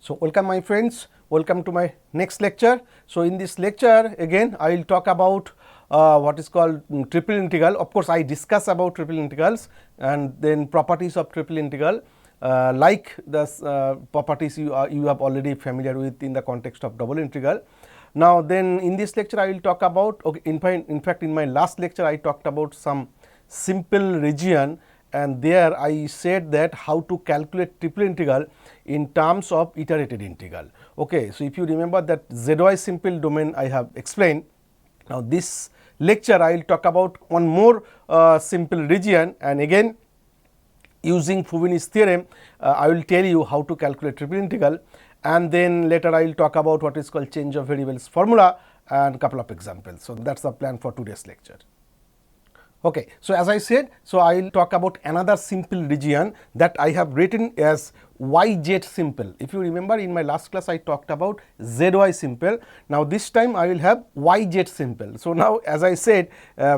So, welcome my friends, welcome to my next lecture. So, in this lecture again I will talk about what is called triple integral. Of course, I discuss about triple integrals and then properties of triple integral like the properties you have already familiar with in the context of double integral. Now, then in this lecture I will talk about, okay, in fact in my last lecture I talked about some simple region, and there I said that how to calculate triple integral in terms of iterated integral. Okay, so if you remember that zy simple domain I have explained. Now, this lecture I will talk about one more simple region, and again using Fubini's theorem I will tell you how to calculate triple integral, and then later I will talk about what is called change of variables formula and couple of examples. So, that is the plan for today's lecture. Okay, so as I said, so I will talk about another simple region that I have written as yz simple. If you remember in my last class I talked about zy simple. Now, this time I will have yz simple. So, now as I said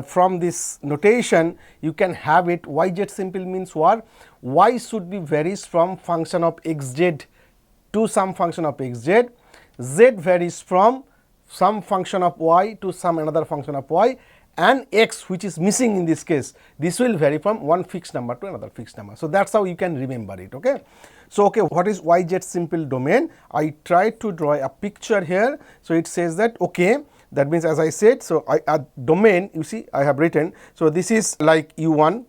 from this notation you can have it. Yz simple means what? Y should be varies from function of xz to some function of xz, z varies from some function of y to some another function of y, and x which is missing in this case, this will vary from one fixed number to another fixed number. So, that is how you can remember it. Okay. So, okay, what is yz simple domain? I tried to draw a picture here. So, it says that, okay, that means as I said, so a domain, you see I have written. So, this is like u1,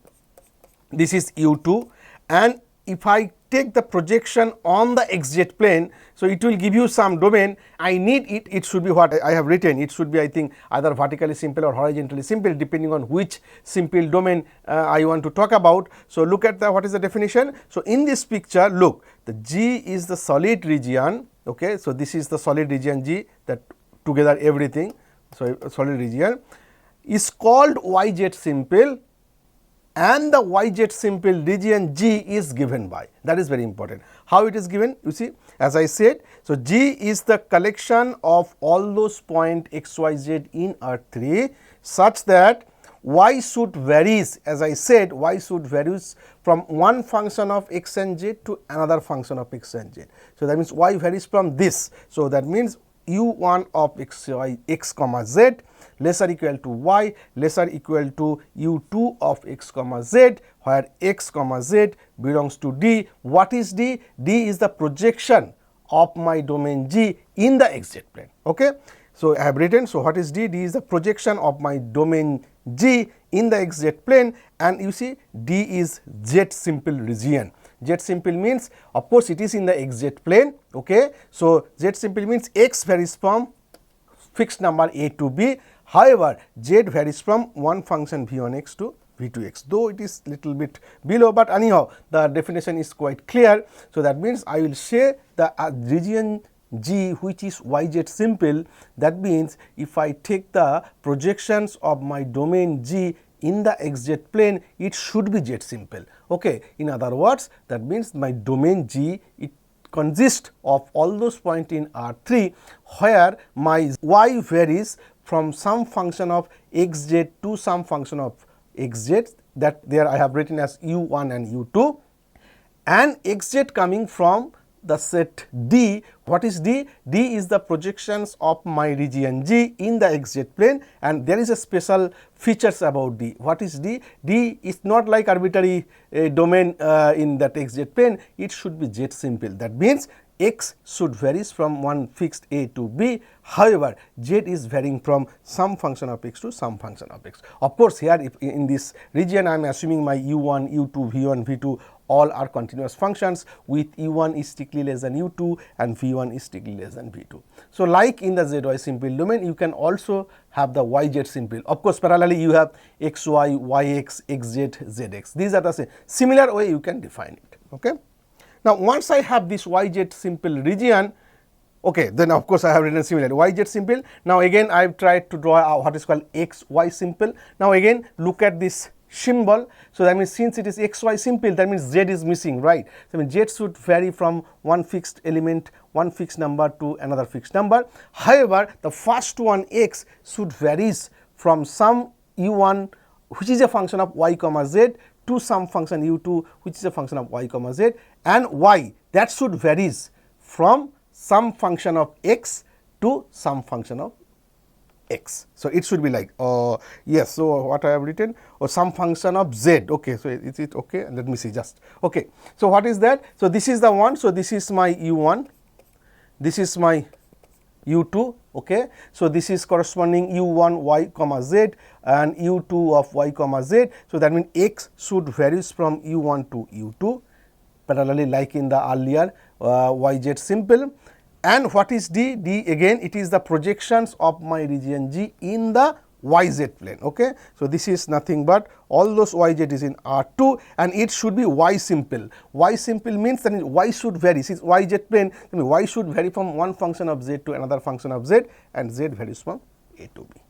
this is u2, and if I take the projection on the xz plane, so it will give you some domain. I need it should be what I have written, it should be I think either vertically simple or horizontally simple depending on which simple domain I want to talk about. So, look at the what is the definition. So, in this picture look, the G is the solid region. Okay. So, this is the solid region G, that together everything. So, solid region is called yz simple, and the yz simple region G is given by, that is very important. How it is given? You see, as I said, so G is the collection of all those point x, y, z in R3 such that y should varies, as I said, y should varies from one function of x and z to another function of x and z. So, that means y varies from this. So, that means u1 of x comma z lesser equal to y lesser equal to u2 of x comma z, where x comma z belongs to D. What is D? D is the projection of my domain G in the xz plane. Okay. So, I have written, so what is D? D is the projection of my domain G in the xz plane, and you see D is z simple region. Z simple means, of course, it is in the xz plane. Okay. So, z simple means x varies from fixed number a to b. However, z varies from one function v1x to v2x, though it is little bit below, but anyhow the definition is quite clear. So, that means I will say the region G which is yz simple, that means if I take the projections of my domain G in the xz plane, it should be z simple. Okay. In other words, that means my domain G, it consists of all those points in R3 where my y varies from some function of xz to some function of xz, that there I have written as u1 and u2, and xz coming from the set D. What is D? D is the projections of my region G in the xz plane, and there is a special features about D. What is D? D is not like arbitrary domain in that xz plane, it should be z simple. That means x should varies from one fixed a to b, however, z is varying from some function of x to some function of x. Of course, here if in this region I am assuming my u1, u2, v1, v2 all are continuous functions with u1 is strictly less than u2 and v1 is strictly less than v2. So, like in the zy simple domain, you can also have the yz simple. Of course, parallelly you have xy, yx, xz, zx. These are the same. Similar way you can define it. Okay. Now, once I have this yz simple region, okay, then of course I have written similar yz simple. Now, again I have tried to draw what is called xy simple. Now, again look at this symbol. So, that means since it is xy simple, that means z is missing, right. So, I mean z should vary from one fixed element, one fixed number to another fixed number. However, the first one x should varies from some u1 which is a function of y comma z to some function u2 which is a function of y comma z, and y that should varies from some function of x to some function of x. So, it should be like yes. So, what I have written, or some function of z. Okay. So, is it okay? Let me see just. Okay. So, what is that? So, this is the one. So, this is my u1, this is my u2. Okay. So, this is corresponding u1 y comma z and u2 of y comma z. So, that means x should varies from u1 to u2 parallelly like in the earlier yz simple. And what is d? D again it is the projections of my region G in the yz plane. Okay. So, this is nothing but all those yz is in R2 and it should be y simple. Y simple means that y should vary, since yz plane y should vary from one function of z to another function of z and z varies from a to b.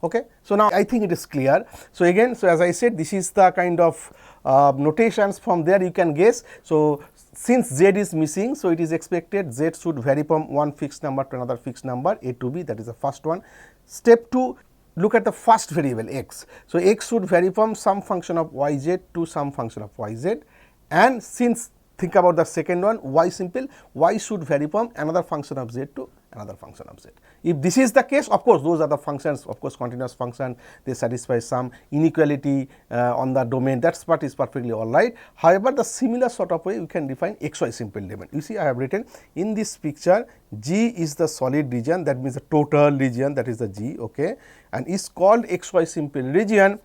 Okay. So, now I think it is clear. So, again, so as I said, this is the kind of notations, from there you can guess. So, since z is missing, so it is expected z should vary from one fixed number to another fixed number a to b, that is the first one. Step 2, look at the first variable x. So, x should vary from some function of yz to some function of yz, and since think about the second one y simple, y should vary from another function of z to another function of z. If this is the case, of course, those are the functions, of course, continuous function, they satisfy some inequality on the domain, that part is perfectly all right. However, the similar sort of way we can define xy simple domain. You see, I have written in this picture G is the solid region, that means the total region, that is the G, okay, and is called xy simple region,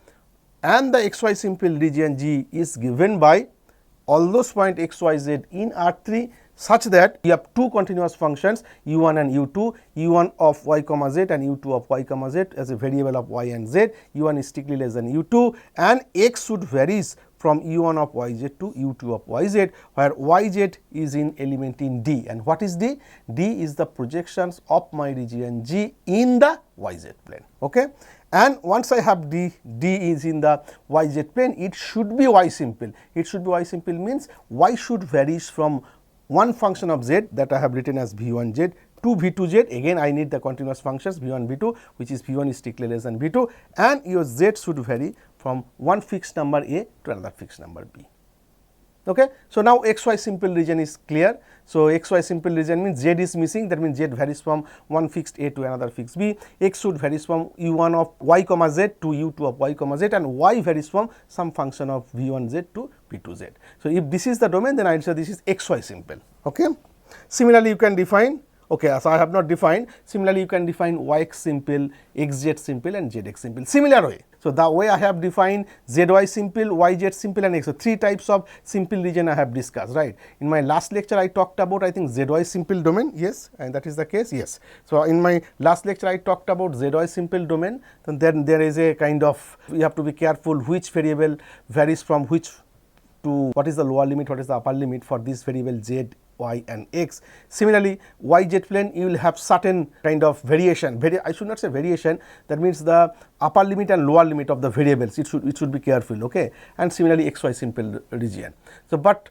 and the xy simple region G is given by all those point x, y, z in R3 such that you have two continuous functions u1 and u2, u1 of y comma z and u2 of y comma z as a variable of y and z, u1 is strictly less than u2 and x should varies from u1 of yz to u2 of yz, where yz is in element in D. And what is D? D is the projections of my region G in the yz plane. Okay. And once I have D, D is in the yz plane, it should be y simple. It should be y simple means y should varies from one function of z that I have written as v1z to v2z. Again, I need the continuous functions v1, v2, which is v1 is strictly less than v2, and your z should vary from one fixed number a to another fixed number b. Okay. So, now xy simple region is clear. So, xy simple region means z is missing, that means z varies from one fixed a to another fixed b, x should varies from u1 of y comma z to u2 of y comma z, and y varies from some function of v1z to v2z. So, if this is the domain, then I will say this is xy simple. Okay. Similarly, you can define, okay, so I have not defined, similarly you can define yx simple, xz simple and zx simple, similar way. So, the way I have defined zy simple, yz simple and x, so three types of simple region I have discussed, right. In my last lecture I talked about, I think, zy simple domain, yes, and that is the case, yes. So, in my last lecture I talked about zy simple domain, then there is a kind of, you have to be careful which variable varies from which to what is the lower limit, what is the upper limit for this variable z, y and x. Similarly, yz plane you will have certain kind of variation, I should not say variation, that means the upper limit and lower limit of the variables, it should be careful, okay. And similarly xy simple region. So, but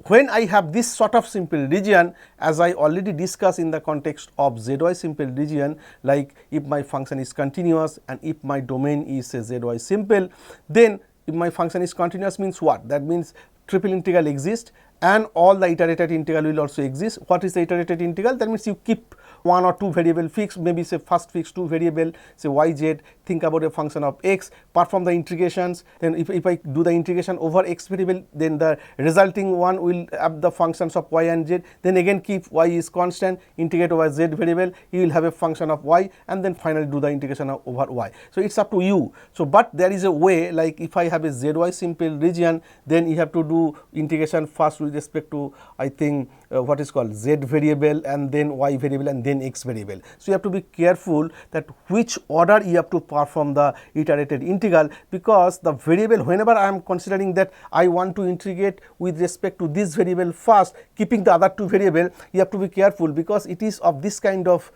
when I have this sort of simple region, as I already discussed in the context of zy simple region, like if my function is continuous and if my domain is a zy simple, then if my function is continuous means what? That means triple integral exists and all the iterated integral will also exist. What is the iterated integral? That means you keep one or two variable fixed, maybe say first fixed two variable, say yz, think about a function of x, perform the integrations, then if I do the integration over x variable, then the resulting one will have the functions of y and z, then again keep y is constant, integrate over z variable, you will have a function of y, and then finally do the integration over y. So, it is up to you. So, but there is a way, like if I have a zy simple region, then you have to do integration first with respect to, I think, what is called z variable and then y variable and then x variable. So, you have to be careful that which order you have to perform the iterated integral, because the variable, whenever I am considering that I want to integrate with respect to this variable first, keeping the other two variable, you have to be careful because it is of this kind of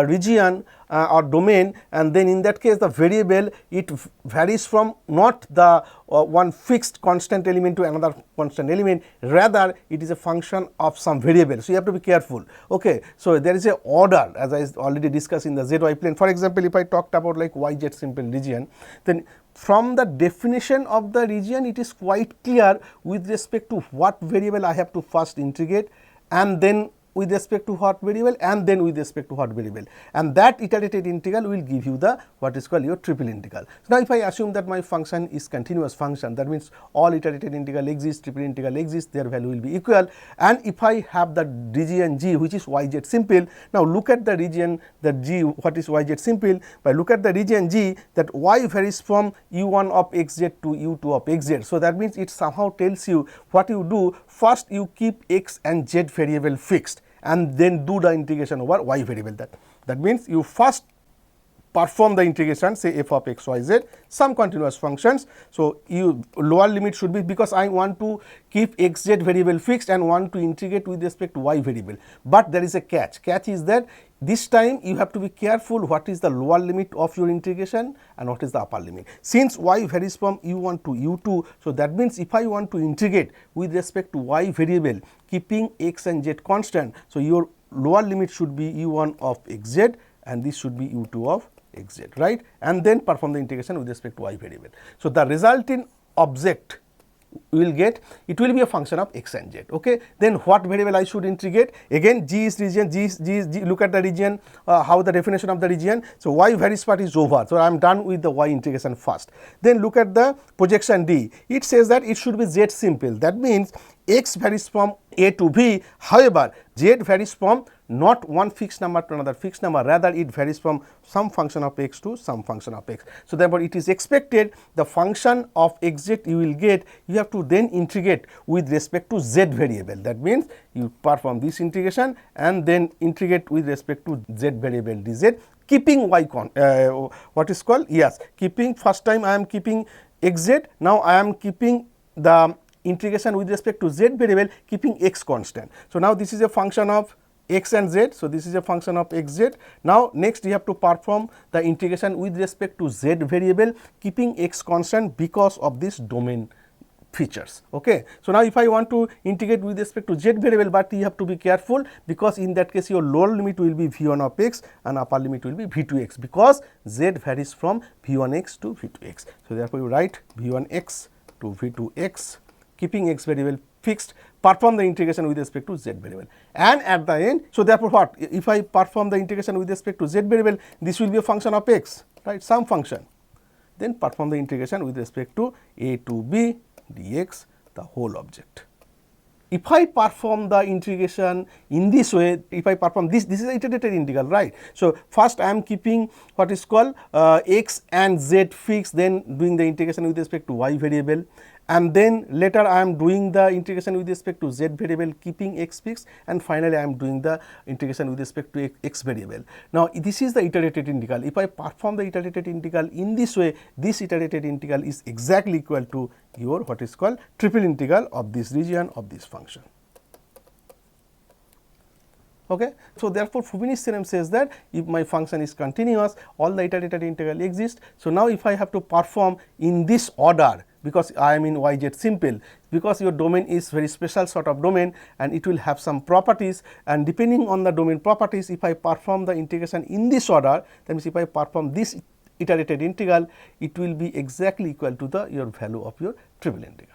region or domain, and then in that case the variable, it varies from not the one fixed constant element to another constant element, rather it is a function of some variable. So, you have to be careful. Okay. So, there is a order, as I already discussed in the zy plane. For example, if I talked about like yz simple region, then from the definition of the region, it is quite clear with respect to what variable I have to first integrate and then with respect to what variable and then with respect to what variable, and that iterated integral will give you the what is called your triple integral. So now if I assume that my function is continuous function, that means all iterated integral exists, triple integral exists, their value will be equal, and if I have the region G which is yz simple, now look at the region that G, what is yz simple, by look at the region G, that y varies from u1 of xz to u2 of xz. So that means it somehow tells you what you do, first you keep x and z variable fixed and then do the integration over y variable. That means you first perform the integration, say f of x, y, z, some continuous functions. So you lower limit should be, because I want to keep x, z variable fixed and want to integrate with respect to y variable. But there is a catch. Catch is that this time you have to be careful what is the lower limit of your integration and what is the upper limit. Since y varies from u1 to u2, so that means if I want to integrate with respect to y variable keeping x and z constant, so your lower limit should be u1 of xz and this should be u2 of xz, right, and then perform the integration with respect to y variable. So the resulting object we will get, it will be a function of x and z. Okay, then what variable I should integrate? Again, G is region, G is G. Look at the region, how the definition of the region. So y varies part is over. So I am done with the y integration first. Then look at the projection D. It says that it should be z simple. That means x varies from a to b. However, z varies from not one fixed number to another fixed number, rather it varies from some function of x to some function of x. So therefore it is expected the function of xz you will get, you have to then integrate with respect to z variable. That means you perform this integration and then integrate with respect to z variable dz, keeping y what is called, yes, keeping, first time I am keeping xz, now I am keeping the integration with respect to z variable, keeping x constant. So now this is a function of x and z. So this is a function of xz. Now next you have to perform the integration with respect to z variable, keeping x constant because of this domain features. Okay. So now if I want to integrate with respect to z variable, but you have to be careful, because in that case your lower limit will be v1 of x and upper limit will be v2x, because z varies from v1x to v2x. So therefore you write v1x to v2x, keeping x variable fixed, perform the integration with respect to z variable, and at the end, so therefore what, if I perform the integration with respect to z variable, this will be a function of x, right, some function, then perform the integration with respect to a to b dx, the whole object. If I perform the integration in this way, if I perform this is iterated integral, right. So first I am keeping what is called x and z fixed, then doing the integration with respect to y variable, and then later I am doing the integration with respect to z variable, keeping x fixed, and finally I am doing the integration with respect to x variable. Now this is the iterated integral. If I perform the iterated integral in this way, this iterated integral is exactly equal to your what is called triple integral of this region of this function. Okay. So therefore Fubini's theorem says that if my function is continuous, all the iterated integral exist. So now if I have to perform in this order, because I am in yz simple, because your domain is very special sort of domain and it will have some properties, and depending on the domain properties, if I perform the integration in this order, that means if I perform this iterated integral, it will be exactly equal to the your value of your triple integral.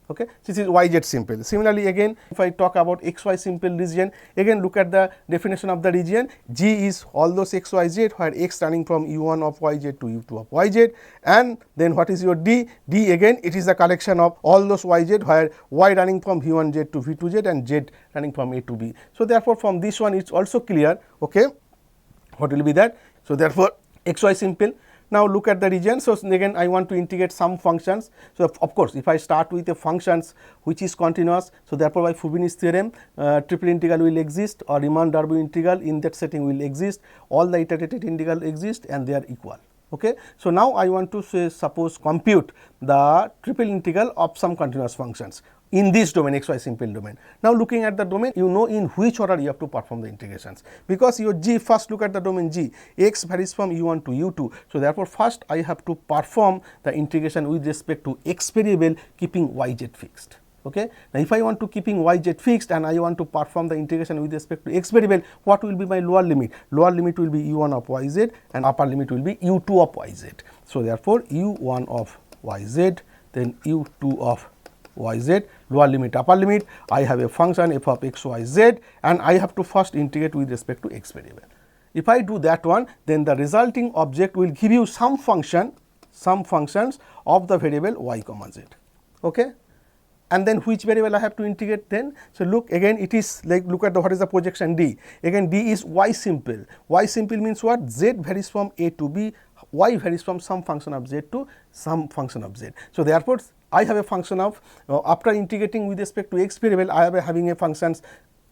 Okay. This is yz simple. Similarly again, if I talk about xy simple region, again look at the definition of the region. G is all those x, y, z, where x running from u1 of yz to u2 of yz, and then what is your d? D again, it is the collection of all those yz, where y running from v1z to v2z and z running from a to b. So therefore from this one it's also clear, okay, what will be that? So therefore xy simple. Now look at the region. So again I want to integrate some functions. So of course if I start with a functions which is continuous, so therefore by Fubini's theorem triple integral will exist, or Riemann-Darboux integral in that setting will exist, all the iterated integral exist and they are equal. Okay. So now I want to say, suppose compute the triple integral of some continuous functions in this domain, xy simple domain. Now looking at the domain, you know in which order you have to perform the integrations, because your G, first look at the domain G, x varies from u1 to u2. So therefore first I have to perform the integration with respect to x variable, keeping yz fixed. Okay. Now if I want to keeping yz fixed and I want to perform the integration with respect to x variable, what will be my lower limit? Lower limit will be u1 of yz and upper limit will be u2 of yz. So therefore u1 of yz, then u2 of y z, lower limit upper limit, I have a function f of x y z, and I have to first integrate with respect to x variable. If I do that one, then the resulting object will give you some function, some functions of the variable y comma z. Okay? And then which variable I have to integrate then? So, look again, it is like, look at the what is the projection D. Again D is y simple. Y simple means what? Z varies from A to B, y varies from some function of z to some function of z. So, therefore, I have a function of after integrating with respect to x variable, I am having a functions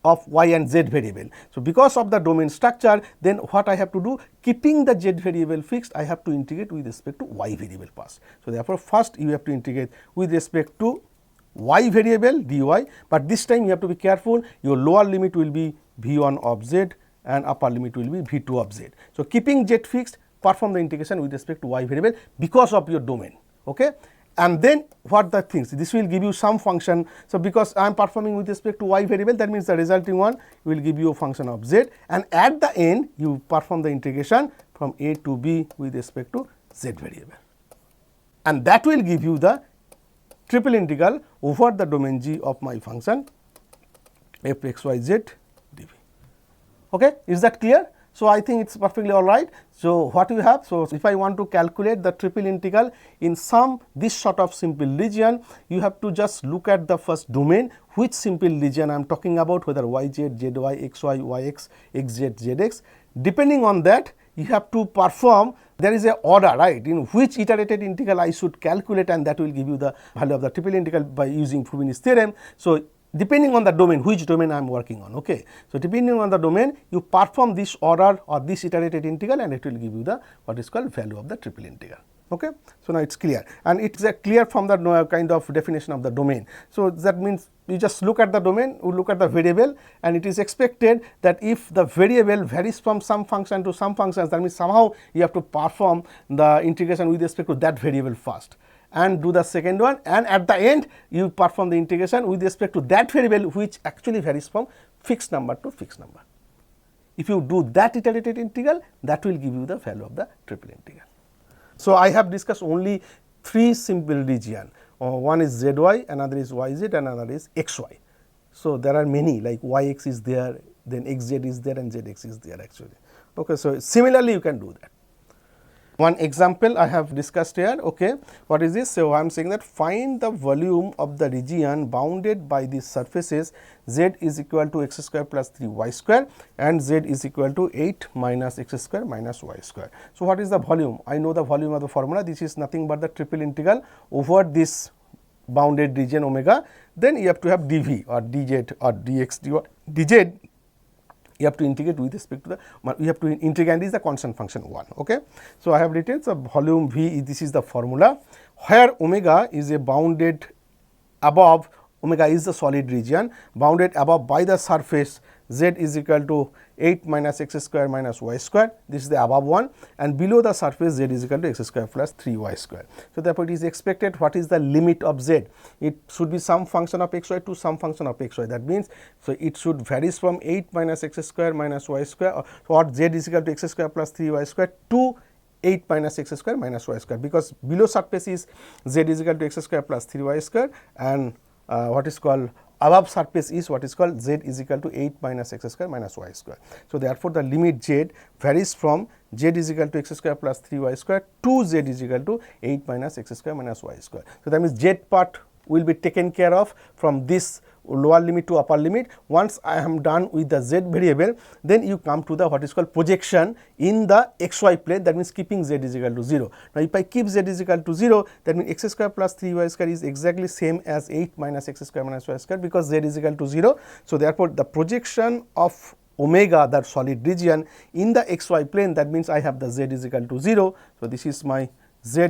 of y and z variable. So, because of the domain structure, then what I have to do, keeping the z variable fixed, I have to integrate with respect to y variable first. So, therefore, first you have to integrate with respect to y variable dy, but this time you have to be careful, your lower limit will be v1 of z and upper limit will be v2 of z. So, keeping z fixed, perform the integration with respect to y variable because of your domain. Okay? And then what the things, this will give you some function. So, because I am performing with respect to y variable, that means the resulting one will give you a function of z, and at the end you perform the integration from a to b with respect to z variable, and that will give you the triple integral over the domain G of my function f x y z dv. Okay, is that clear? So, I think it is perfectly all right. So, what we have? So, if I want to calculate the triple integral in some this sort of simple region, you have to just look at the first domain, which simple region I am talking about, whether y z, z y, x y, y x, x z, z x. Depending on that, you have to perform, there is a order, right, in which iterated integral I should calculate, and that will give you the value of the triple integral by using Fubini's theorem. So, depending on the domain, which domain I am working on. Okay. So, depending on the domain, you perform this order or this iterated integral, and it will give you the what is called value of the triple integral. Okay. So, now it is clear, and it is clear from the kind of definition of the domain. So, that means you just look at the domain, you look at the variable, and it is expected that if the variable varies from some function to some functions, that means somehow you have to perform the integration with respect to that variable first, and do the second one, and at the end you perform the integration with respect to that variable which actually varies from fixed number to fixed number. If you do that iterated integral, that will give you the value of the triple integral. So, I have discussed only three simple region, one is zy, another is yz, and another is xy. So, there are many like yx is there, then xz is there, and zx is there actually. Okay. So, similarly you can do that. One example I have discussed here. Okay, what is this? So, I am saying that find the volume of the region bounded by the surfaces z is equal to x square plus 3y square and z is equal to 8 minus x square minus y square. So, what is the volume? I know the volume of the formula. This is nothing but the triple integral over this bounded region omega. Then you have to have dv or dz or dx dz. You have to integrate with respect to the, you have to integrate is the constant function 1. Okay. So, I have written the volume V, this is the formula, where omega is a bounded above, omega is the solid region bounded above by the surface z is equal to 8 minus x square minus y square, this is the above one, and below the surface z is equal to x square plus 3y square. So, therefore, it is expected what is the limit of z? It should be some function of xy to some function of xy. That means, so it should varies from 8 minus x square minus y square, or z is equal to x square plus 3y square to 8 minus x square minus y square, because below surface is z is equal to x square plus 3y square, and what is called above surface is what is called z is equal to 8 minus x square minus y square. So, therefore, the limit z varies from z is equal to x square plus 3y square to z is equal to 8 minus x square minus y square. So, that means z part will be taken care of from this lower limit to upper limit. Once I am done with the z variable, then you come to the what is called projection in the xy plane, that means keeping z is equal to 0. Now, if I keep z is equal to 0, that means x square plus 3y square is exactly same as 8 minus x square minus y square, because z is equal to 0. So, therefore, the projection of omega, that solid region, in the xy plane, that means I have the z is equal to 0. So, this is my z,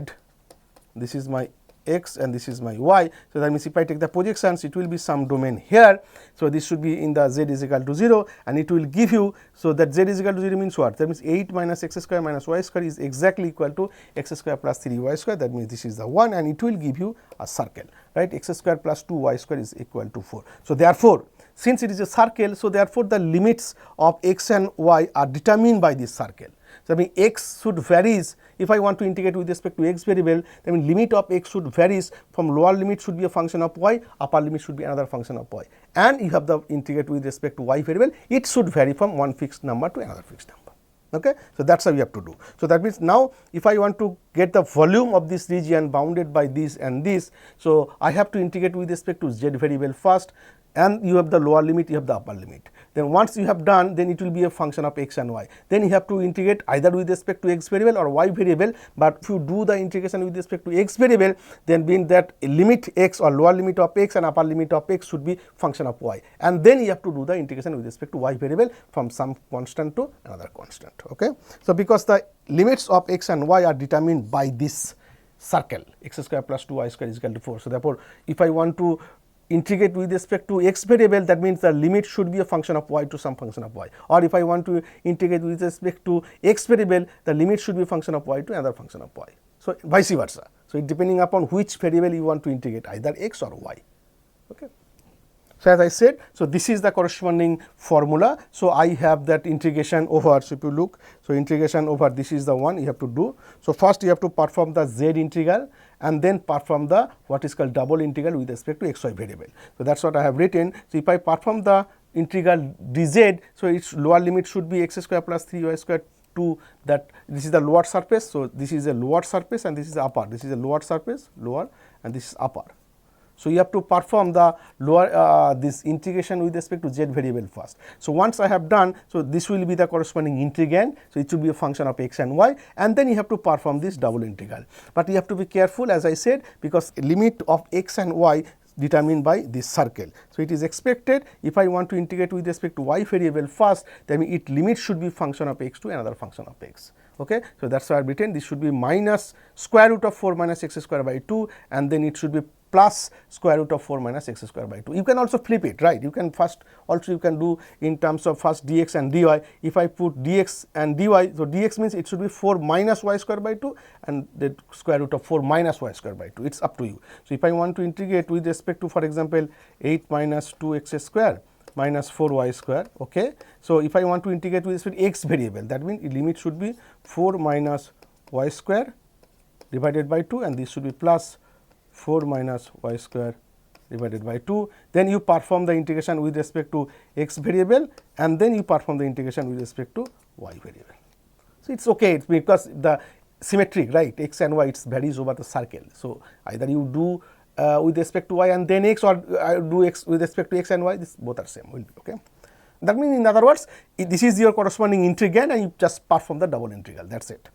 this is my x, and this is my y. So, that means if I take the projections, it will be some domain here. So, this should be in the z is equal to 0, and it will give you, so that z is equal to 0 means what? That means 8 minus x square minus y square is exactly equal to x square plus 3y square. That means this is the 1, and it will give you a circle, right? X square plus 2y square is equal to 4. So, therefore, since it is a circle, so therefore, the limits of x and y are determined by this circle. So, I mean x should varies. If I want to integrate with respect to x variable, then limit of x should varies from lower limit should be a function of y, upper limit should be another function of y, and you have the integrate with respect to y variable, it should vary from one fixed number to another fixed number. Okay. So, that is how you have to do. So, that means now if I want to get the volume of this region bounded by this and this, so I have to integrate with respect to z variable first, and you have the lower limit, you have the upper limit. Then once you have done, then it will be a function of x and y. Then you have to integrate either with respect to x variable or y variable, but if you do the integration with respect to x variable, then mean that limit x or lower limit of x and upper limit of x should be function of y, and then you have to do the integration with respect to y variable from some constant to another constant. Okay. So, because the limits of x and y are determined by this circle x square plus 2y square is equal to 4. So, therefore, if I want to integrate with respect to x variable, that means the limit should be a function of y to some function of y, or if I want to integrate with respect to x variable, the limit should be a function of y to another function of y. So, vice versa. So, it depending upon which variable you want to integrate, either x or y. Okay. So, as I said, so this is the corresponding formula. So, I have that integration over, so if you look, so integration over, this is the one you have to do. So, first you have to perform the z integral and then perform the what is called double integral with respect to xy variable. So, that is what I have written. So, if I perform the integral dz, so its lower limit should be x square plus 3y square to that, this is the lower surface. So, this is a lower surface and this is the upper, this is a lower surface, lower, and this is upper. So, you have to perform the lower this integration with respect to z variable first. So, once I have done, so this will be the corresponding integrand. So, it should be a function of x and y, and then you have to perform this double integral. But you have to be careful, as I said, because limit of x and y determined by this circle. So, it is expected if I want to integrate with respect to y variable first, then its limit should be function of x to another function of x. Okay. So, that is why I have written this should be minus square root of 4 minus x square by 2, and then it should be plus square root of 4 minus x square by 2. You can also flip it, right. You can first also you can do in terms of first dx and dy. If I put dx and dy, so dx means it should be 4 minus y square by 2 and the square root of 4 minus y square by 2. It is up to you. So, if I want to integrate with respect to, for example, 8 minus 2x square minus 4y square. Okay. So, if I want to integrate with respect to x variable, that means limit should be 4 minus y square divided by 2, and this should be plus 4 minus y square divided by 2. Then you perform the integration with respect to x variable, and then you perform the integration with respect to y variable. So, it is okay, it's because the symmetric, right, x and y, it varies over the circle. So, either you do with respect to y and then x, or do x with respect to x and y, this both are same will be okay. That means, in other words, this is your corresponding integrand and you just perform the double integral, that is it.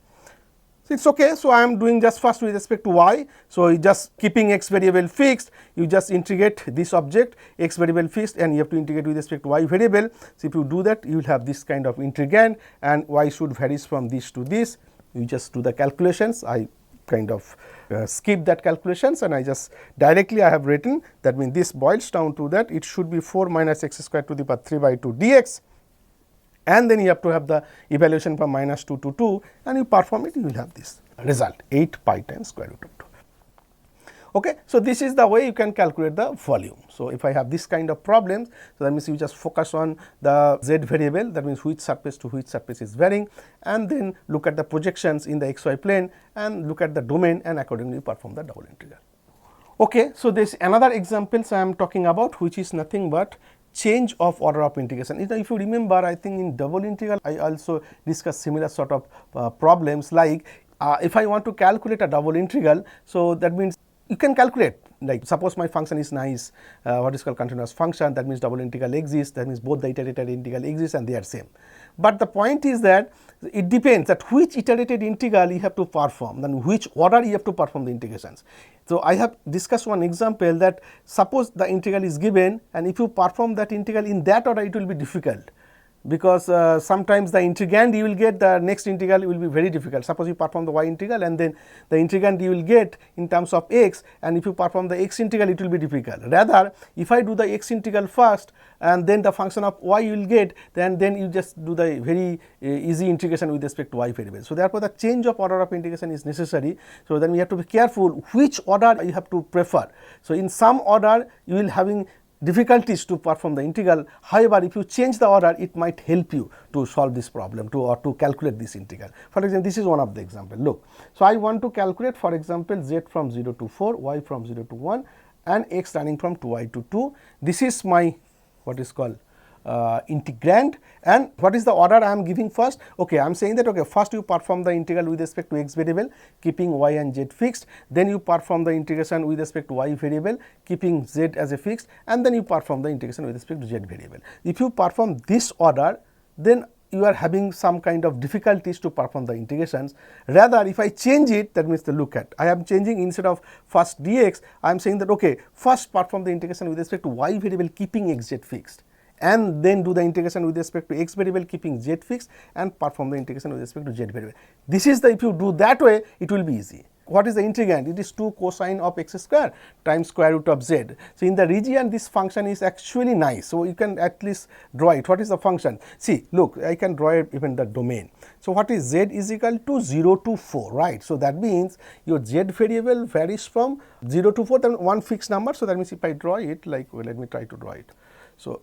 So, it is okay. So, I am doing just first with respect to y. So, you just keeping x variable fixed, you just integrate this object x variable fixed, and you have to integrate with respect to y variable. So, if you do that, you will have this kind of integrand, and y should varies from this to this. You just do the calculations. I kind of skip that calculations, and I just directly I have written, that means this boils down to that it should be 4 minus x square to the power 3 by 2 dx, and then you have to have the evaluation from minus 2 to 2, and you perform it, you will have this result 8 pi times square root of 2. Okay. So, this is the way you can calculate the volume. So, if I have this kind of problems, so that means you just focus on the z variable, that means which surface to which surface is varying, and then look at the projections in the xy plane and look at the domain, and accordingly perform the double integral. Okay. So, there is another examples I am talking about, which is nothing but change of order of integration. If you remember, I think in double integral I also discussed similar sort of problems, like if I want to calculate a double integral, so that means you can calculate, like suppose my function is nice, what is called continuous function, that means double integral exists, that means both the iterated integral exists and they are same. But the point is that it depends that which iterated integral you have to perform, then which order you have to perform the integrations. So, I have discussed one example, that suppose the integral is given, and if you perform that integral in that order, it will be difficult, because sometimes the integrand you will get, the next integral will be very difficult. Suppose you perform the y integral and then the integrand you will get in terms of x, and if you perform the x integral, it will be difficult. Rather, if I do the x integral first and then the function of y you will get, then you just do the very easy integration with respect to y variable. So, therefore, the change of order of integration is necessary. So, then we have to be careful which order you have to prefer. So, in some order you will having difficulties to perform the integral. However, if you change the order, it might help you to solve this problem or to calculate this integral. For example, this is one of the example. Look, so I want to calculate, for example, z from 0 to 4, y from 0 to 1 and x running from 2y to 2. This is my what is called integrand, and what is the order I am giving first? Okay, I am saying that okay, first you perform the integral with respect to x variable keeping y and z fixed, then you perform the integration with respect to y variable keeping z as a fixed, and then you perform the integration with respect to z variable. If you perform this order, then you are having some kind of difficulties to perform the integrations. Rather, if I change it, that means, look at, I am changing, instead of first dx, I am saying that okay, first perform the integration with respect to y variable keeping x z fixed, and then do the integration with respect to x variable keeping z fixed and perform the integration with respect to z variable. This is the, if you do that way, it will be easy. What is the integrand? It is 2 cosine of x square times square root of z. So, in the region this function is actually nice. So, you can at least draw it. What is the function? See, look, I can draw it even the domain. So, what is z is equal to 0 to 4, right? So, that means your z variable varies from 0 to 4, then one fixed number. So, that means if I draw it like, well, let me try to draw it. So,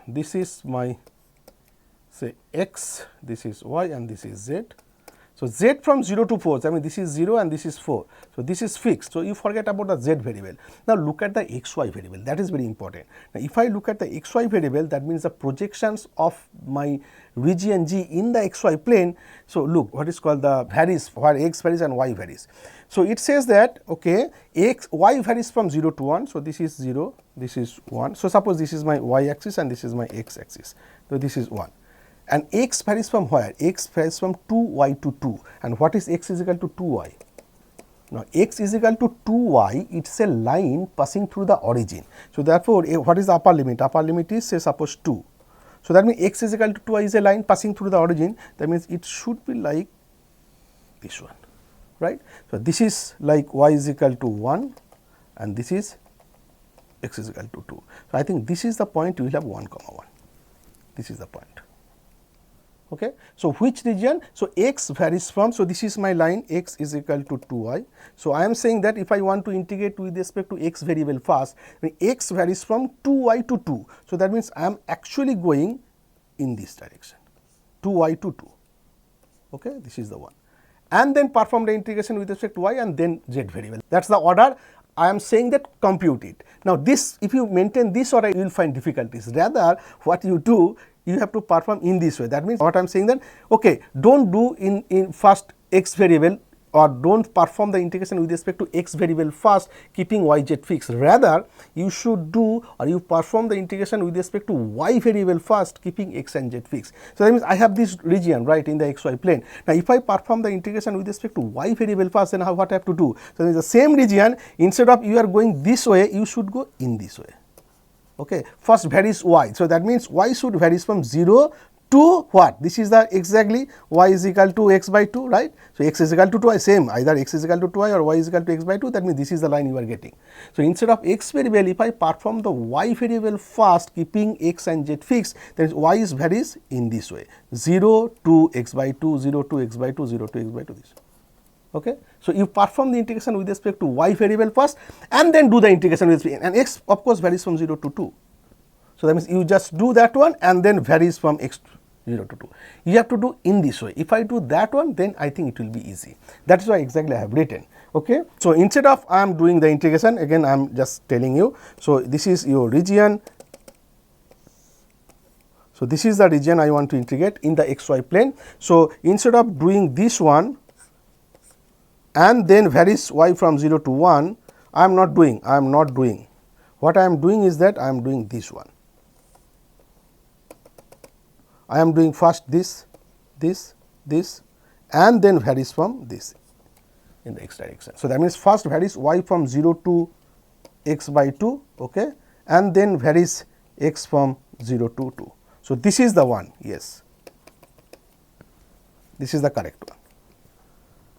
this is my say x, this is y and this is z. So, z from 0 to 4, I mean this is 0 and this is 4. So, this is fixed. So, you forget about the z variable. Now, look at the xy variable, that is very important. Now, if I look at the xy variable, that means the projections of my region G in the xy plane. So, look what is called the varies, where x varies and y varies. So, it says that okay, y varies from 0 to 1. So, this is 0, this is 1. So, suppose this is my y axis and this is my x axis. So, this is 1. And x varies from where? X varies from 2y to 2. And what is x is equal to 2y? Now, x is equal to 2y, it is a line passing through the origin. So, therefore, what is the upper limit? Upper limit is, say, suppose 2. So, that means x is equal to 2y is a line passing through the origin. That means it should be like this one, right? So, this is like y is equal to 1 and this is x is equal to 2. So, I think this is the point you will have 1 comma 1. This is the point. Okay. So, which region? So, x varies from, so this is my line, x is equal to 2y. So, I am saying that if I want to integrate with respect to x variable first, x varies from 2y to 2. So, that means I am actually going in this direction, 2y to 2. Okay. This is the one. And then perform the integration with respect to y and then z variable. That is the order. I am saying that compute it. Now, this, if you maintain this order, you will find difficulties. Rather, what you do, you have to perform in this way. That means what I am saying that, okay, do not do in first x variable, or do not perform the integration with respect to x variable first keeping yz fixed. Rather, you should do, or you perform the integration with respect to y variable first keeping x and z fixed. So, that means I have this region right in the xy plane. Now, if I perform the integration with respect to y variable first, then what I have to do? So, in the same region, instead of you are going this way, you should go in this way. Okay. First varies y. So, that means y should varies from 0 to what? This is the exactly y is equal to x by 2, right. So, x is equal to 2y, same, either x is equal to 2y or y is equal to x by 2, that means this is the line you are getting. So, instead of x variable, if I perform the y variable first keeping x and z fixed, then y is varies in this way, 0 to x by 2, 0 to x by 2, 0 to x by 2, this. Okay. So, you perform the integration with respect to y variable first and then do the integration with respect, and x of course varies from 0 to 2. So, that means you just do that one and then varies from x 0 to 2. You have to do in this way. If I do that one, then I think it will be easy. That is why exactly I have written. Okay. So, instead of I am doing the integration, again I am just telling you. So, this is your region. So, this is the region I want to integrate in the xy plane. So, instead of doing this one and then varies y from 0 to 1, I am not doing. What I am doing is that I am doing this one. I am doing first this, and then varies from this in the x direction. So, that means first varies y from 0 to x by 2, okay, and then varies x from 0 to 2. So, this is the one, yes, this is the correct one.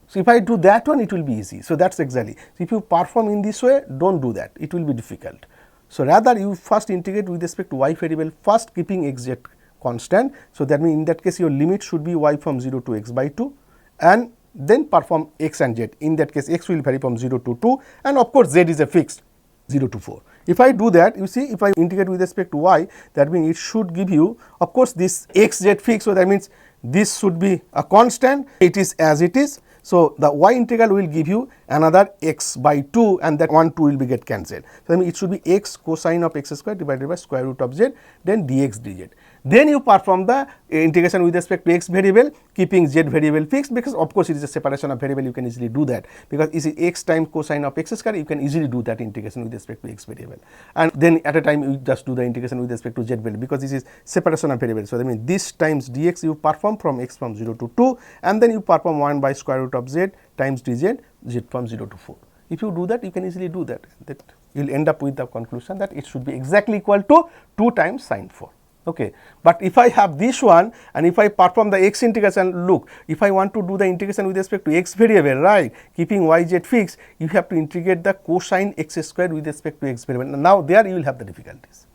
So, if I do that one, it will be easy. So, that is exactly. So, if you perform in this way, do not do that, it will be difficult. So, rather you first integrate with respect to y variable first keeping x z constant. So, that means in that case your limit should be y from 0 to x by 2 and then perform x and z. In that case x will vary from 0 to 2 and of course z is a fixed. 0 to 4. If I do that, you see, if I integrate with respect to y, that means it should give you, of course, this x z fixed, so that means this should be a constant, it is as it is. So, the y integral will give you another x by 2, and that 1 2 will be get cancelled. So, that means it should be x cosine of x square divided by square root of z, then dx dz. Then you perform the integration with respect to x variable, keeping z variable fixed, because of course it is a separation of variable, you can easily do that, because it is x times cosine of x square, you can easily do that integration with respect to x variable, and then at a time you just do the integration with respect to z variable, because this is separation of variable. So, that means this times dx you perform from x from 0 to 2, and then you perform 1 by square root of z times dz, z from 0 to 4. If you do that, you can easily do that, you will end up with the conclusion that it should be exactly equal to 2 times sine 4. Okay. But if I have this one, and if I perform the x integration, look, if I want to do the integration with respect to x variable, right, keeping y z fixed, you have to integrate the cosine x square with respect to x variable. Now, there you will have the difficulties.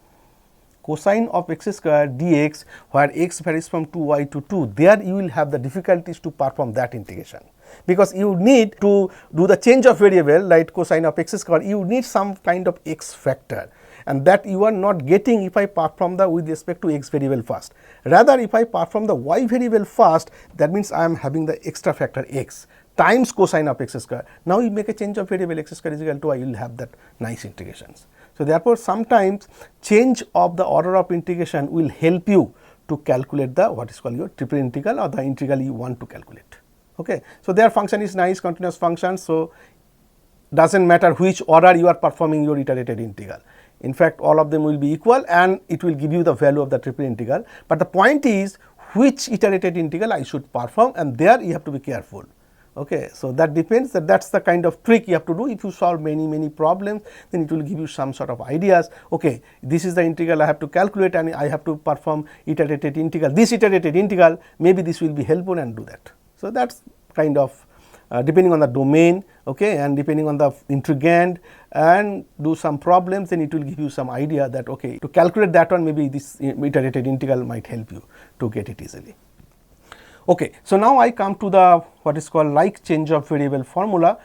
Cosine of x square dx, where x varies from 2y to 2, there you will have the difficulties to perform that integration, because you need to do the change of variable, like cosine of x square, you need some kind of x factor, and that you are not getting if I perform the with respect to x variable first. Rather, if I perform the y variable first, that means I am having the extra factor x times cosine of x square. Now, you make a change of variable x square is equal to y, you will have that nice integrations. So, therefore, sometimes change of the order of integration will help you to calculate the what is called your triple integral, or the integral you want to calculate. Okay. So, their function is nice continuous function. So, does not matter which order you are performing your iterated integral. In fact, all of them will be equal, and it will give you the value of the triple integral, but the point is which iterated integral I should perform, and there you have to be careful. Okay. So, that depends, that is the kind of trick you have to do. If you solve many problems, then it will give you some sort of ideas. Okay, this is the integral I have to calculate, and I have to perform iterated integral. This iterated integral, maybe this will be helpful, and do that. So, that is kind of depending on the domain, okay, and depending on the integrand, and do some problems, then it will give you some idea that, okay, to calculate that one, maybe this iterated integral might help you to get it easily. Okay. So, now I come to the what is called like change of variable formula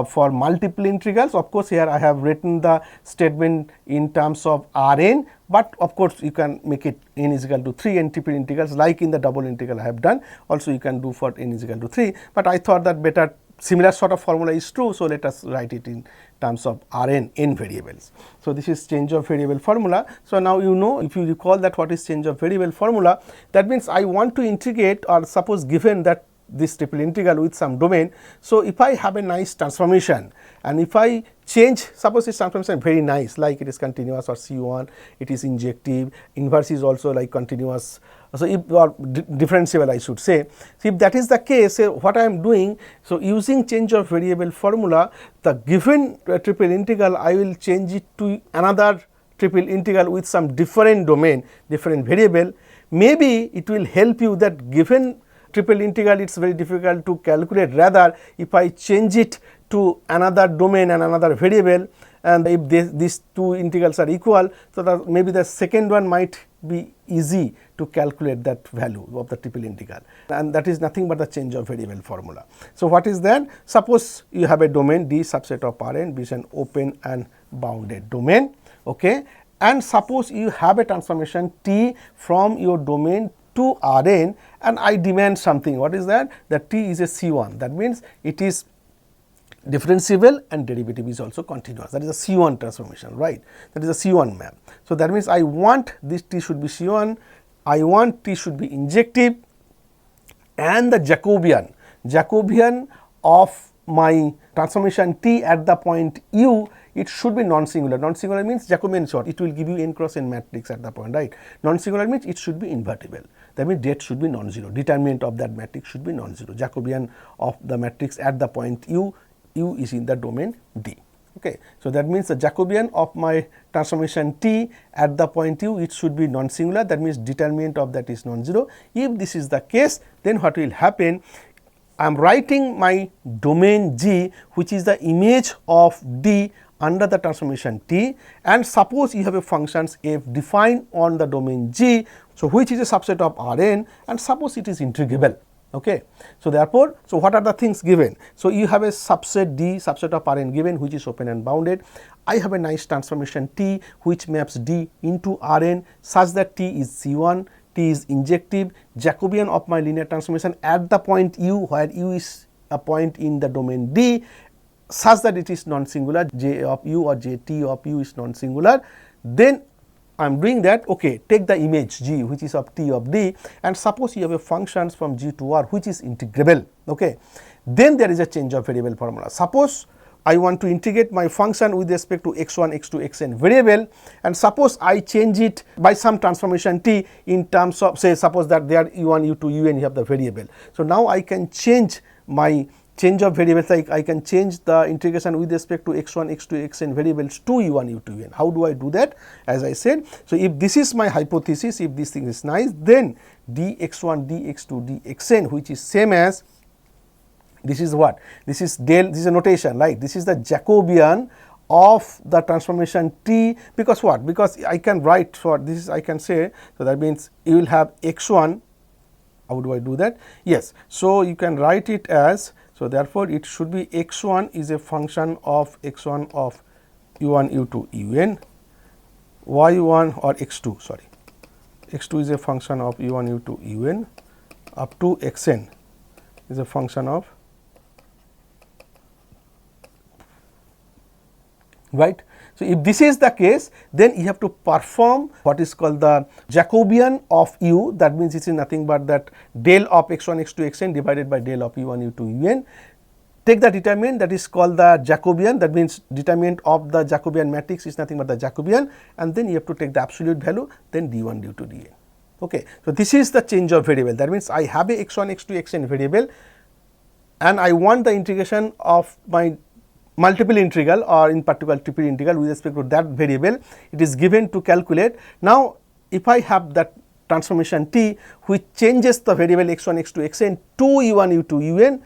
for multiple integrals. Of course, here I have written the statement in terms of Rn, but of course, you can make it n is equal to 3 and triple integrals, like in the double integral I have done. Also, you can do for n is equal to 3, but I thought that better similar sort of formula is true. So, let us write it in terms of Rn, n variables. So, this is change of variable formula. So, now you know, if you recall that what is change of variable formula, that means I want to integrate, or suppose given that this triple integral with some domain. So, if I have a nice transformation, and if I change, suppose this transformation very nice, like it is continuous or C1, it is injective, inverse is also like continuous. So, if or differentiable I should say. So, if that is the case, what I am doing, so using change of variable formula, the given triple integral I will change it to another triple integral with some different domain, different variable. Maybe it will help you that given triple integral, it is very difficult to calculate. Rather, if I change it to another domain and another variable, and if these two integrals are equal, so that maybe the second one might be easy to calculate that value of the triple integral, and that is nothing but the change of variable formula. So, what is that? Suppose you have a domain D subset of Rn, which is an open and bounded domain, okay, and suppose you have a transformation T from your domain to Rn, and I demand something. What is that? That T is a C1, that means it is differentiable and derivative is also continuous, that is a C1 transformation, right, that is a C1 map. So, that means I want this T should be C1, I want T should be injective, and the Jacobian of my transformation T at the point U, it should be non-singular. Non-singular means Jacobian short, it will give you n cross n matrix at the point, right. Non-singular means it should be invertible, that means det should be non-zero, determinant of that matrix should be non-zero. Jacobian of the matrix at the point U is in the domain D. Okay. So, that means the Jacobian of my transformation T at the point U, it should be non-singular, that means determinant of that is non-zero. If this is the case, then what will happen? I am writing my domain G, which is the image of D under the transformation T, and suppose you have a functions f defined on the domain G, so which is a subset of Rn, and suppose it is integrable. Okay. So therefore, so what are the things given? So you have a subset D, subset of Rn given, which is open and bounded. I have a nice transformation T which maps D into Rn such that T is C1, T is injective, Jacobian of my linear transformation at the point U, where U is a point in the domain D, such that it is non-singular, J of U or Jt of U is non-singular. Then I am doing that. Okay, take the image G which is of T of D, and suppose you have a functions from G to R which is integrable. Okay, then there is a change of variable formula. Suppose I want to integrate my function with respect to x1, x2, xn variable, and suppose I change it by some transformation T in terms of, say, suppose that there u1, u2, un you have the variable. So now I can change my change of variables, like I can change the integration with respect to x1, x2, xn variables to u1, u2, un. How do I do that? As I said, so if this is my hypothesis, if this thing is nice, then dx1, dx2, dxn, which is same as, this is what? This is del, this is a notation, right? This is the Jacobian of the transformation T, because what? Because I can write for this is, I can say, so that means you will have x1. How do I do that? Yes, so you can write it as, so therefore it should be x1 is a function of x1 of u1, u2, un, y1 or x2, sorry, x2 is a function of u1, u2, un, up to xn is a function of, right. So if this is the case, then you have to perform what is called the Jacobian of u, that means this is nothing but that del of x1, x2, xn divided by del of u1, u2, un. Take the determinant, that is called the Jacobian, that means determinant of the Jacobian matrix is nothing but the Jacobian, and then you have to take the absolute value, then d1, d2, dn. Okay. So this is the change of variable, that means I have a x1, x2, xn variable, and I want the integration of my multiple integral, or in particular triple integral with respect to that variable. It is given to calculate. Now if I have that transformation T which changes the variable x1, x2, xn to u1, u2, un,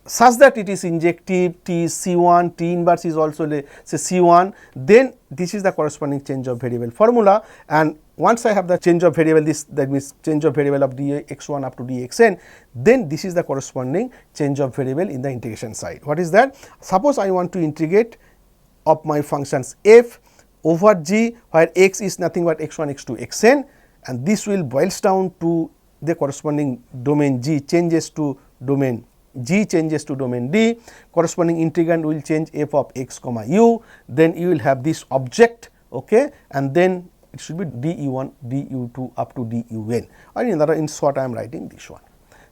such that it is injective, T is C1, T inverse is also say C1, then this is the corresponding change of variable formula. And once I have the change of variable, this, that means change of variable of dx1 up to dxn, then this is the corresponding change of variable in the integration side. What is that? Suppose I want to integrate of my functions f over g, where x is nothing but x1, x2, xn, and this will boils down to the corresponding domain G changes to domain G changes to domain D, corresponding integrand will change f of x comma u, then you will have this object, okay, and then it should be du1, du2 up to dun, or in short I am writing this one.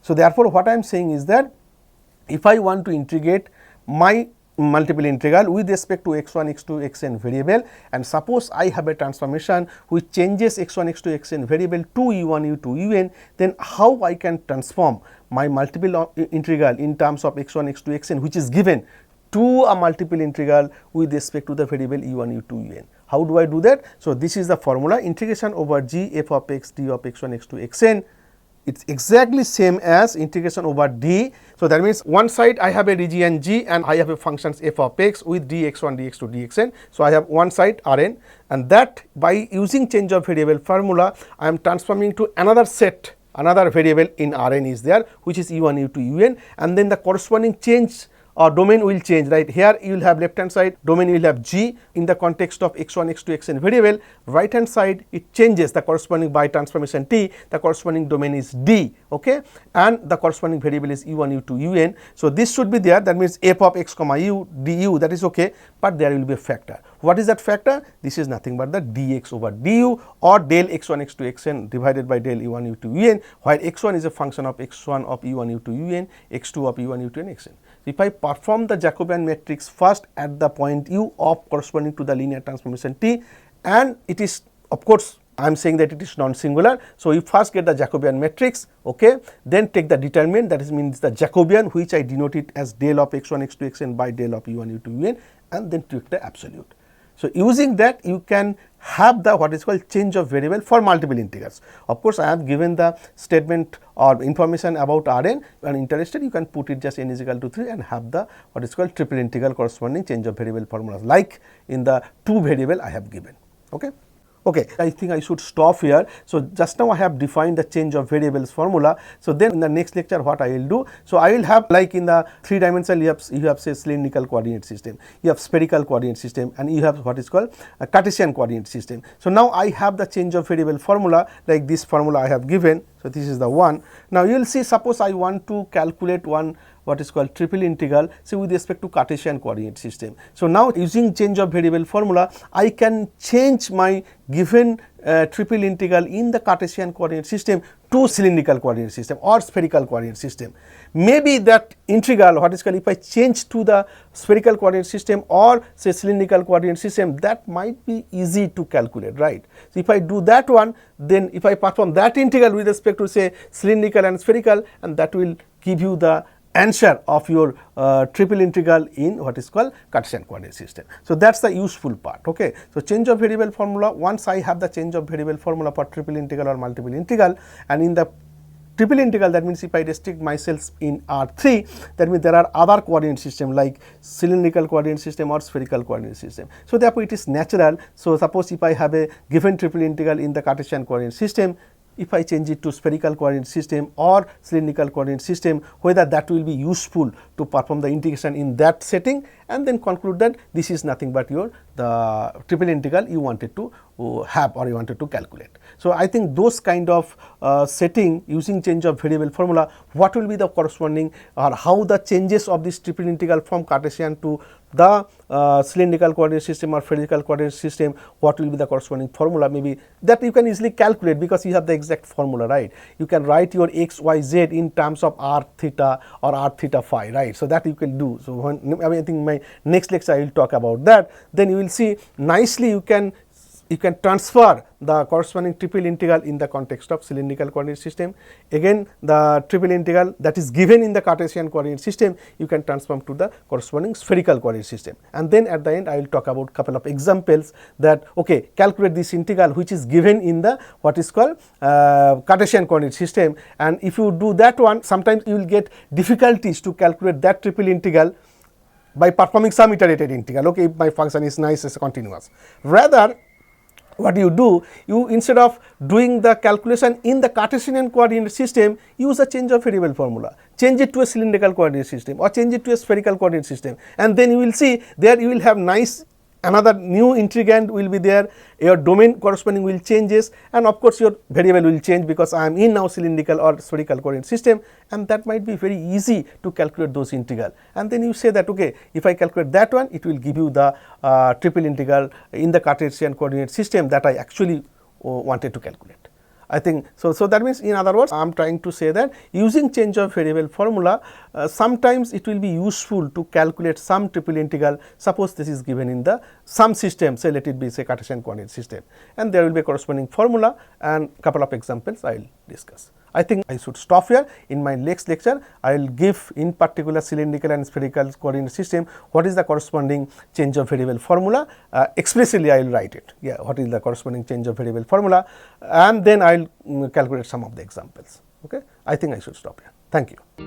So therefore what I am saying is that if I want to integrate my multiple integral with respect to x1, x2, xn variable, and suppose I have a transformation which changes x1, x2, xn variable to u1, u2, un, then how I can transform my multiple integral in terms of x1, x2, xn which is given to a multiple integral with respect to the variable u1, u2, un. How do I do that? So this is the formula: integration over g f of x d of x1, x2, xn. It's exactly same as integration over d. So that means one side I have a region G and I have a functions f of x with dx1, dx2, dxn. So I have one side Rn, and that by using change of variable formula I am transforming to another set, another variable in Rn is there, which is u1, u2, un, and then the corresponding change or domain will change, right? Here you will have left hand side domain will have G in the context of x1, x2, xn variable. Right hand side it changes the corresponding by transformation T, the corresponding domain is D, okay, and the corresponding variable is u1, u2, un. So this should be there, that means f of x comma u du, that is okay, but there will be a factor. What is that factor? This is nothing but the dx over du, or del x1, x2, xn divided by del u1, u2, un, where x1 is a function of x1 of u1, u2, un, x2 of u1, u2, and xn. If I perform the Jacobian matrix first at the point u of corresponding to the linear transformation T, and it is, of course, I am saying that it is non-singular. So you first get the Jacobian matrix, okay, then take the determinant, that is means the Jacobian, which I denote it as del of x1, x2, xn by del of u1, u2, un, and then take the absolute. So using that you can have the what is called change of variable for multiple integrals. Of course, I have given the statement or information about Rn. If you are interested, you can put it just n is equal to 3 and have the what is called triple integral corresponding change of variable formulas, like in the two variable I have given. Okay. Okay, I think I should stop here. So just now I have defined the change of variables formula. So then in the next lecture what I will do, so I will have, like in the 3-dimensional you have say cylindrical coordinate system, you have spherical coordinate system, and you have what is called a Cartesian coordinate system. So now I have the change of variable formula, like this formula I have given. So this is the one. Now you will see, suppose I want to calculate one what is called triple integral, say with respect to Cartesian coordinate system. So now using change of variable formula, I can change my given triple integral in the Cartesian coordinate system to cylindrical coordinate system or spherical coordinate system. Maybe that integral what is called, if I change to the spherical coordinate system or say cylindrical coordinate system, that might be easy to calculate, right. So if I do that one, then if I perform that integral with respect to say cylindrical and spherical, and that will give you the answer of your triple integral in what is called Cartesian coordinate system. So that's the useful part. Okay. So change of variable formula, once I have the change of variable formula for triple integral or multiple integral, and in the triple integral, that means if I restrict myself in R3, that means there are other coordinate system like cylindrical coordinate system or spherical coordinate system. So therefore it is natural. So suppose if I have a given triple integral in the Cartesian coordinate system, if I change it to spherical coordinate system or cylindrical coordinate system, whether that will be useful to perform the integration in that setting, and then conclude that this is nothing but your the triple integral you wanted to have or you wanted to calculate. So I think those kind of setting using change of variable formula, what will be the corresponding or how the changes of this triple integral from Cartesian to the cylindrical coordinate system or spherical coordinate system, what will be the corresponding formula, maybe that you can easily calculate because you have the exact formula, right. You can write your x, y, z in terms of r theta or r theta phi, right. So that you can do. So when, I think my next lecture I will talk about that. Then you will see nicely you can transfer the corresponding triple integral in the context of cylindrical coordinate system. Again, the triple integral that is given in the Cartesian coordinate system, you can transform to the corresponding spherical coordinate system. And then at the end I will talk about couple of examples that, okay, calculate this integral which is given in the what is called Cartesian coordinate system, and if you do that one, sometimes you will get difficulties to calculate that triple integral by performing some iterated integral. Okay, if my function is nice as continuous. Rather, what you do, you instead of doing the calculation in the Cartesian coordinate system, use a change of variable formula, change it to a cylindrical coordinate system or change it to a spherical coordinate system, and then you will see there you will have nice another new integrand will be there, your domain corresponding will changes, and of course your variable will change because I am in now cylindrical or spherical coordinate system, and that might be very easy to calculate those integral. And then you say that, okay, if I calculate that one, it will give you the triple integral in the Cartesian coordinate system that I actually wanted to calculate. I think so. So that means, in other words, I am trying to say that using change of variable formula, sometimes it will be useful to calculate some triple integral. Suppose this is given in the some system, say let it be say Cartesian coordinate system, and there will be a corresponding formula, and couple of examples I will discuss. I think I should stop here. In my next lecture, I will give in particular cylindrical and spherical coordinate system what is the corresponding change of variable formula. Explicitly I will write it. Yeah, what is the corresponding change of variable formula, and then I will calculate some of the examples. Okay, I think I should stop here. Thank you.